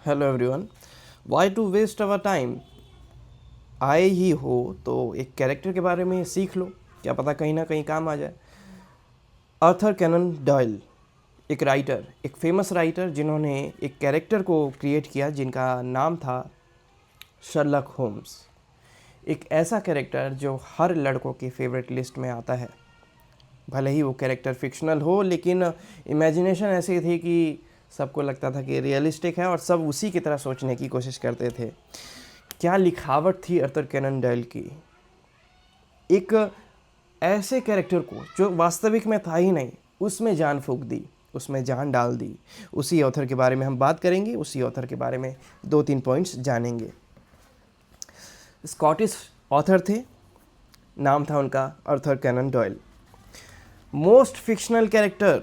Hello everyone. Why to waste our time. आए ही हो तो एक कैरेक्टर के बारे में सीख लो, क्या पता कहीं ना कहीं काम आ जाए। आर्थर कैनन डॉयल एक राइटर, एक फेमस राइटर जिन्होंने एक कैरेक्टर को क्रिएट किया जिनका नाम था शर्लक होम्स। एक ऐसा कैरेक्टर जो हर लड़कों की फेवरेट लिस्ट में आता है। भले ही वो कैरेक्टर फिक्शनल हो, लेकिन इमेजिनेशन ऐसी थी कि सबको लगता था कि रियलिस्टिक है और सब उसी की तरह सोचने की कोशिश करते थे। क्या लिखावट थी आर्थर कैनन डॉयल की। एक ऐसे कैरेक्टर को जो वास्तविक में था ही नहीं, उसमें जान फूंक दी, उसमें जान डाल दी। उसी ऑथर के बारे में हम बात करेंगे, उसी ऑथर के बारे में दो तीन पॉइंट्स जानेंगे। स्कॉटिश ऑथर थे, नाम था उनका Arthur Conan Doyle. Most fictional character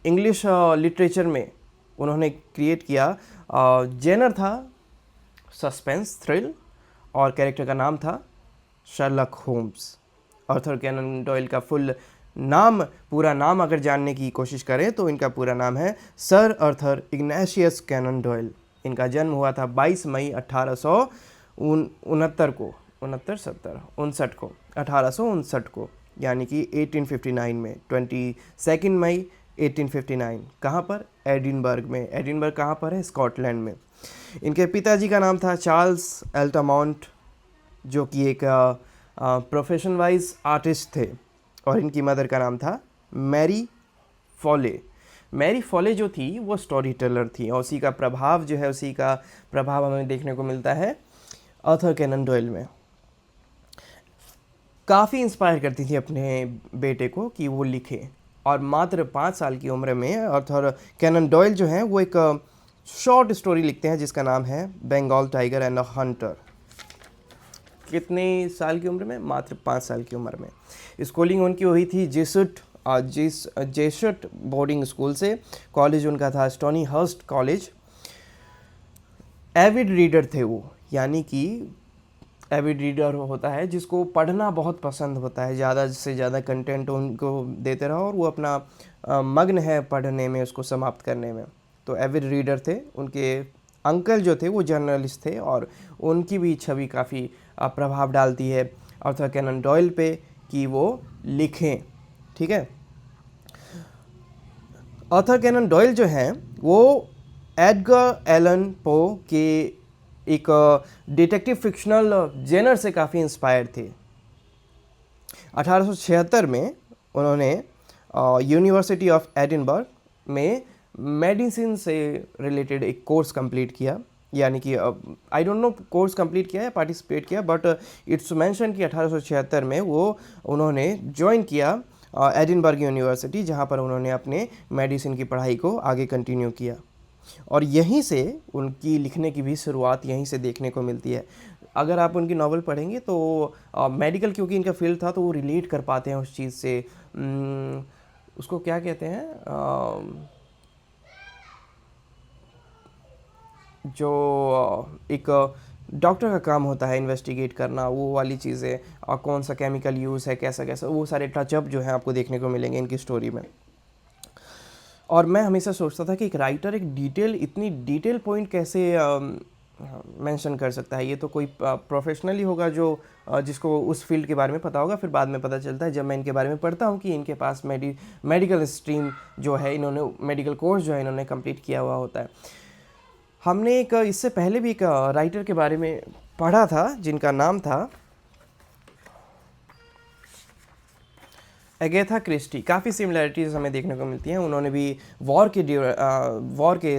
English literature में उन्होंने क्रिएट किया। जेनर था सस्पेंस थ्रिल और कैरेक्टर का नाम था Sherlock Holmes. Arthur Conan Doyle का फुल नाम, पूरा नाम अगर जानने की कोशिश करें तो इनका पूरा नाम है sir Arthur Ignatius Conan Doyle. इनका जन्म हुआ था 22 मई 1869 को, 1859 को, यानी कि 1859 में, 22 मई 1859। कहाँ पर? एडिनबर्ग में। एडिनबर्ग कहाँ पर है? स्कॉटलैंड में। इनके पिताजी का नाम था चार्ल्स एल्टामाउंट, जो कि एक प्रोफेशन वाइज आर्टिस्ट थे, और इनकी मदर का नाम था मैरी फॉले। मैरी फॉले जो थी वो स्टोरी टेलर थी, और उसी का प्रभाव जो है, उसी का प्रभाव हमें देखने को मिलता है आर्थर कैनन डॉयल में। काफ़ी इंस्पायर करती थी अपने बेटे को कि वो लिखे, और मात्र 5 साल की उम्र में आर्थर कैनन डॉयल जो है वो एक शॉर्ट स्टोरी लिखते हैं जिसका नाम है Bengal tiger and a hunter. कितने साल की उम्र में? मात्र 5 साल की उम्र में। स्कूलिंग उनकी हुई थी जेसुट बोर्डिंग स्कूल से। कॉलेज उनका था Stonyhurst college. Avid reader थे वो, यानी कि एविड रीडर होता है जिसको पढ़ना बहुत पसंद होता है, ज़्यादा से ज़्यादा कंटेंट उनको देते रहो और वो अपना मग्न है पढ़ने में, उसको समाप्त करने में। तो एविड रीडर थे। उनके अंकल जो थे वो जर्नलिस्ट थे, और उनकी भी छवि काफ़ी प्रभाव डालती है आर्थर कैनन डॉयल पे कि वो लिखें। ठीक है। आर्थर कैनन डॉयल जो हैं वो एडगर एलन पो के एक डिटेक्टिव फिक्शनल जेनर से काफ़ी इंस्पायर थे। 1876 में उन्होंने यूनिवर्सिटी ऑफ एडिनबर्ग में मेडिसिन से रिलेटेड एक कोर्स कंप्लीट किया, यानी कि I don't know course complete किया या पार्टिसिपेट किया, बट इट्स मेंशन कि 1876 में वो उन्होंने ज्वाइन किया एडिनबर्ग यूनिवर्सिटी, जहाँ पर उन्होंने अपने मेडिसिन की पढ़ाई को आगे कंटिन्यू किया, और यहीं से उनकी लिखने की भी शुरुआत यहीं से देखने को मिलती है। अगर आप उनकी नावल पढ़ेंगे तो मेडिकल क्योंकि इनका फील्ड था तो वो रिलेट कर पाते हैं उस चीज़ से। उसको क्या कहते हैं, जो एक डॉक्टर का काम होता है इन्वेस्टिगेट करना, वो वाली चीज़ें, और कौन सा केमिकल यूज़ है, कैसा कैसा, वो सारे टचअप जो है आपको देखने को मिलेंगे इनकी स्टोरी में। और मैं हमेशा सोचता था कि एक राइटर इतनी डिटेल पॉइंट कैसे मेंशन कर सकता है। ये तो कोई प्रोफेशनली होगा जो जिसको उस फील्ड के बारे में पता होगा। फिर बाद में पता चलता है जब मैं इनके बारे में पढ़ता हूँ कि इनके पास मेडिकल स्ट्रीम जो है, इन्होंने मेडिकल कोर्स जो है इन्होंने कंप्लीट किया हुआ होता है। हमने एक इससे पहले भी एक राइटर के बारे में पढ़ा था जिनका नाम था एगेथा क्रिस्टी। काफ़ी सिमिलैरिटीज़ हमें देखने को मिलती हैं। उन्होंने भी वॉर के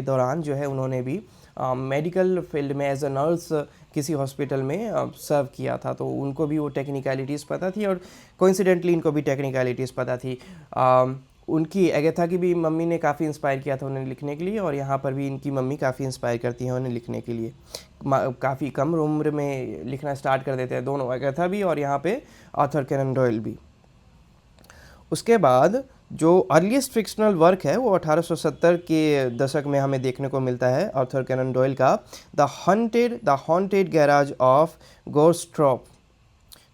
दौरान जो है उन्होंने भी मेडिकल फील्ड में एज अ नर्स किसी हॉस्पिटल में सर्व किया था, तो उनको भी वो टेक्निकलिटीज़ पता थी, और कोइंसिडेंटली इनको भी टेक्निकलिटीज़ पता थी। उनकी एगेथा की भी मम्मी ने काफ़ी इंस्पायर किया था उन्हें लिखने के लिए, और यहाँ पर भी इनकी मम्मी काफ़ी इंस्पायर करती हैं उन्हें लिखने के लिए। काफ़ी कम उम्र में लिखना स्टार्ट कर देते हैं दोनों, एगेथा भी और यहाँ पे आर्थर कैनन डॉयल भी। उसके बाद जो अर्लीस्ट फिक्शनल वर्क है वो 1870 के दशक में हमें देखने को मिलता है आर्थर कैनन डॉयल का, द हॉन्टेड गैराज ऑफ गोस्ट्रॉप।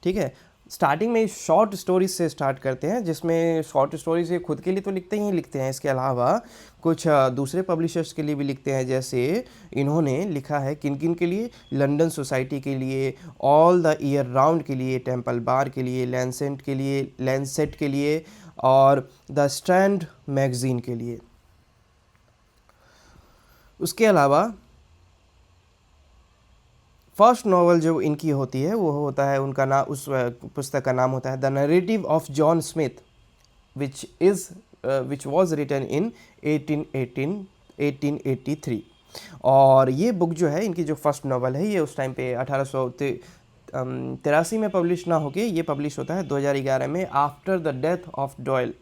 ठीक है। स्टार्टिंग में शॉर्ट स्टोरीज से स्टार्ट करते हैं, जिसमें शॉर्ट स्टोरीज ये खुद के लिए तो लिखते ही लिखते हैं, इसके अलावा कुछ दूसरे पब्लिशर्स के लिए भी लिखते हैं। जैसे इन्होंने लिखा है किन किन के लिए, लंदन सोसाइटी के लिए, ऑल द ईयर राउंड के लिए, टेम्पल बार के लिए, लैंसेट के लिए और द स्टैंड मैगजीन के लिए। उसके अलावा फर्स्ट नॉवल जो इनकी होती है वो होता है, उनका नाम, उस पुस्तक का नाम होता है the narrative of John Smith, which was written in 1883। और ये बुक जो है, इनकी जो फर्स्ट नॉवल है, ये उस टाइम पे 1883 में पब्लिश ना होके ये पब्लिश होता है 2011 में, after the death of Doyle.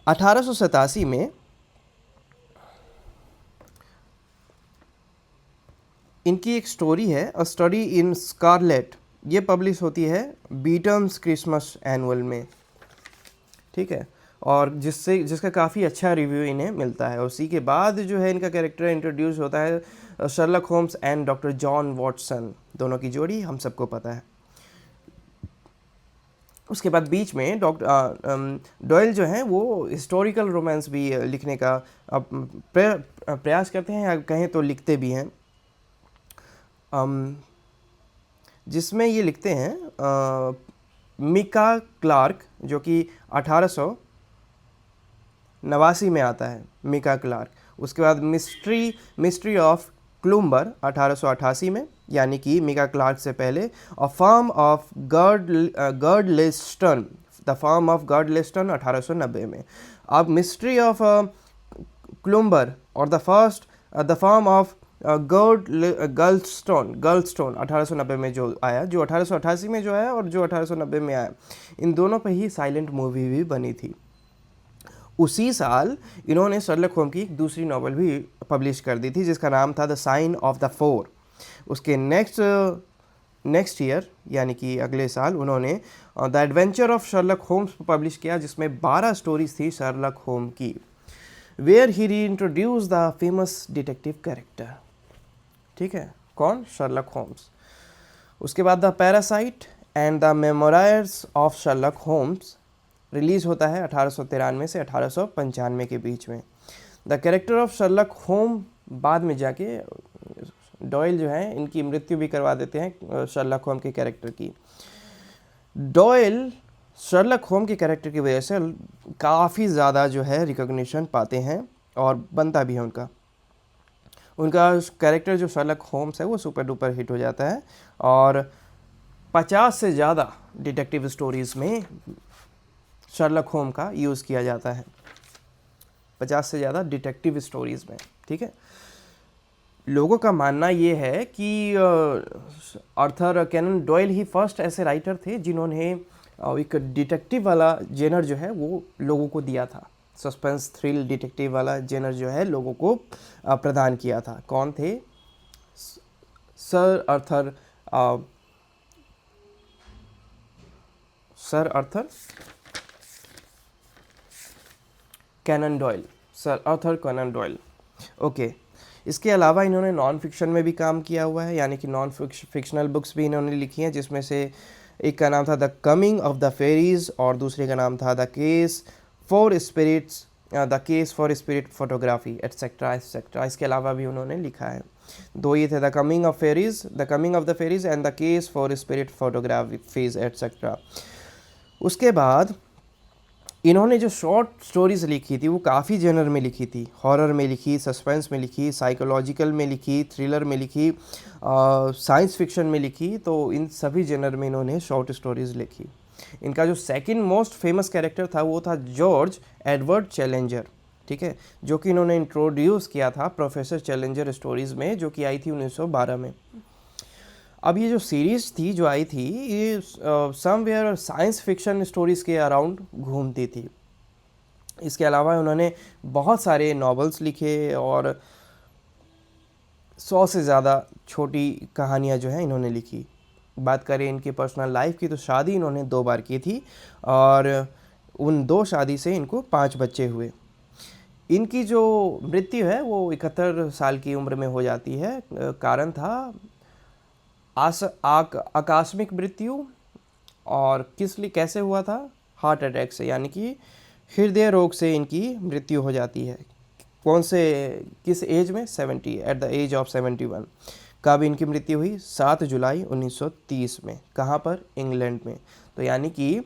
1887 में इनकी एक स्टोरी है, अ स्टडी इन स्कारलेट, ये पब्लिश होती है बीटम्स क्रिसमस एनुअल में, ठीक है, और जिसका काफ़ी अच्छा रिव्यू इन्हें मिलता है। उसी के बाद जो है इनका कैरेक्टर इंट्रोड्यूस होता है Sherlock homes and doctor John Watson, दोनों की जोड़ी हम सबको पता है। उसके बाद बीच में डॉयल जो हैं वो हिस्टोरिकल रोमांस भी लिखने का प्रयास करते हैं, या कहें तो लिखते भी हैं, जिसमें ये लिखते हैं मिका क्लार्क, जो कि 1889 में आता है, मिका क्लार्क। उसके बाद मिस्ट्री ऑफ क्लूम्बर 1888 में, यानी कि मिका क्लार्क से पहले, और firm of Girdlestone, the firm of Girdlestone 1890 में। अब मिस्ट्री ऑफ क्लूम्बर और द फर्म ऑफ गर्लस्टोन 1890 में जो आया, जो 1888 में जो आया और जो 1890 में आया, इन दोनों पे ही साइलेंट मूवी भी बनी थी। उसी साल इन्होंने शर्लक होम की एक दूसरी नॉवल भी पब्लिश कर दी थी, जिसका नाम था the sign of the four. उसके नेक्स्ट ईयर, यानी कि अगले साल, उन्होंने the adventure of Sherlock Holmes publish किया, जिसमें 12 स्टोरीज थी शर्लक होम की, where he reintroduce the famous detective character, ठीक है, कौन, शर्लक होम्स। उसके बाद the parasite and the memoirs of Sherlock Holmes release होता है 1893 से 1895 के बीच में। द कैरेक्टर ऑफ शर्लक होम, बाद में जाके डॉयल जो है इनकी मृत्यु भी करवा देते हैं शर्लक होम के कैरेक्टर की। डॉयल शर्लक होम के कैरेक्टर की वजह से काफ़ी ज़्यादा जो है रिकॉग्निशन पाते हैं, और बनता भी है उनका कैरेक्टर जो शर्लक होम्स है वो सुपर डुपर हिट हो जाता है, और 50 से ज़्यादा डिटेक्टिव स्टोरीज़ में शर्लक होम का यूज़ किया जाता है, 50 से ज़्यादा डिटेक्टिव स्टोरीज़ में, ठीक है। लोगों का मानना ये है कि आर्थर कैनन डॉयल ही फर्स्ट ऐसे राइटर थे जिन्होंने एक डिटेक्टिव वाला जेनर जो है वो लोगों को दिया था, सस्पेंस थ्रिल डिटेक्टिव वाला जेनर जो है लोगों को प्रदान किया था। कौन थे? Sir Arthur Conan Doyle, sir Arthur Conan Doyle, okay. इसके अलावा इन्होंने नॉन फिक्शन में भी काम किया हुआ है, यानी कि नॉन फिक्शनल बुक्स भी इन्होंने लिखी हैं, जिसमें से एक का नाम था the coming of the fairies और दूसरे का नाम था the case for spirit photography et cetera et cetera. इसके अलावा भी उन्होंने लिखा है, दो ये थे, the coming of the fairies and the case for spirit photographies et cetera. उसके बाद इन्होंने जो शॉर्ट स्टोरीज़ लिखी थी वो काफ़ी जेनर में लिखी थी, हॉरर में लिखी, सस्पेंस में लिखी, साइकोलॉजिकल में लिखी, थ्रिलर में लिखी, साइंस फिक्शन में लिखी, तो इन सभी जेनर में इन्होंने शॉर्ट स्टोरीज़ लिखी। इनका जो सेकंड मोस्ट फेमस कैरेक्टर था वो था जॉर्ज एडवर्ड चैलेंजर, ठीक है, जो कि इन्होंने इंट्रोड्यूस किया था प्रोफेसर चैलेंजर स्टोरीज़ में, जो कि आई थी 1912 में। अब ये जो सीरीज़ थी जो आई थी, ये समवेयर साइंस फिक्शन स्टोरीज़ के अराउंड घूमती थी। इसके अलावा उन्होंने बहुत सारे नॉवेल्स लिखे और 100 से ज़्यादा छोटी कहानियाँ जो हैं इन्होंने लिखी। बात करें इनकी पर्सनल लाइफ की, तो शादी इन्होंने 2 बार की थी और उन 2 शादी से इनको 5 बच्चे हुए। इनकी जो मृत्यु है वो 71 साल की उम्र में हो जाती है। कारण था आकस्मिक मृत्यु, और किस लिए कैसे हुआ था? हार्ट अटैक से, यानी कि हृदय रोग से इनकी मृत्यु हो जाती है। कौन से किस एज में? 70, एट द एज ऑफ 71। कब इनकी मृत्यु हुई? 7 जुलाई 1930 में। कहाँ पर? इंग्लैंड में। तो यानी कि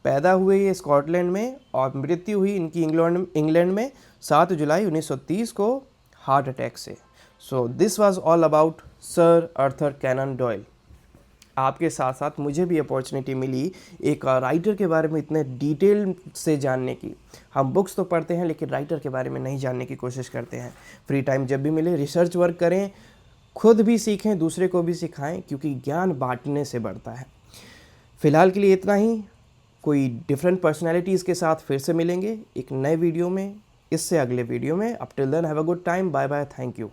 पैदा हुए ये स्कॉटलैंड में और मृत्यु हुई इनकी इंग्लैंड में 7 जुलाई 1930 को हार्ट अटैक से। So this was all about sir Arthur Conan Doyle. आपके साथ साथ मुझे भी अपॉर्चुनिटी मिली एक राइटर के बारे में इतने डिटेल से जानने की। हम बुक्स तो पढ़ते हैं लेकिन राइटर के बारे में नहीं जानने की कोशिश करते हैं। फ्री टाइम जब भी मिले रिसर्च वर्क करें, खुद भी सीखें, दूसरे को भी सिखाएं, क्योंकि ज्ञान बांटने से बढ़ता है। फ़िलहाल के लिए इतना ही। कोई डिफरेंट पर्सनैलिटीज़ के साथ फिर से मिलेंगे एक नए वीडियो में, इससे अगले वीडियो में। Up till then have a good time. Bye bye, thank you.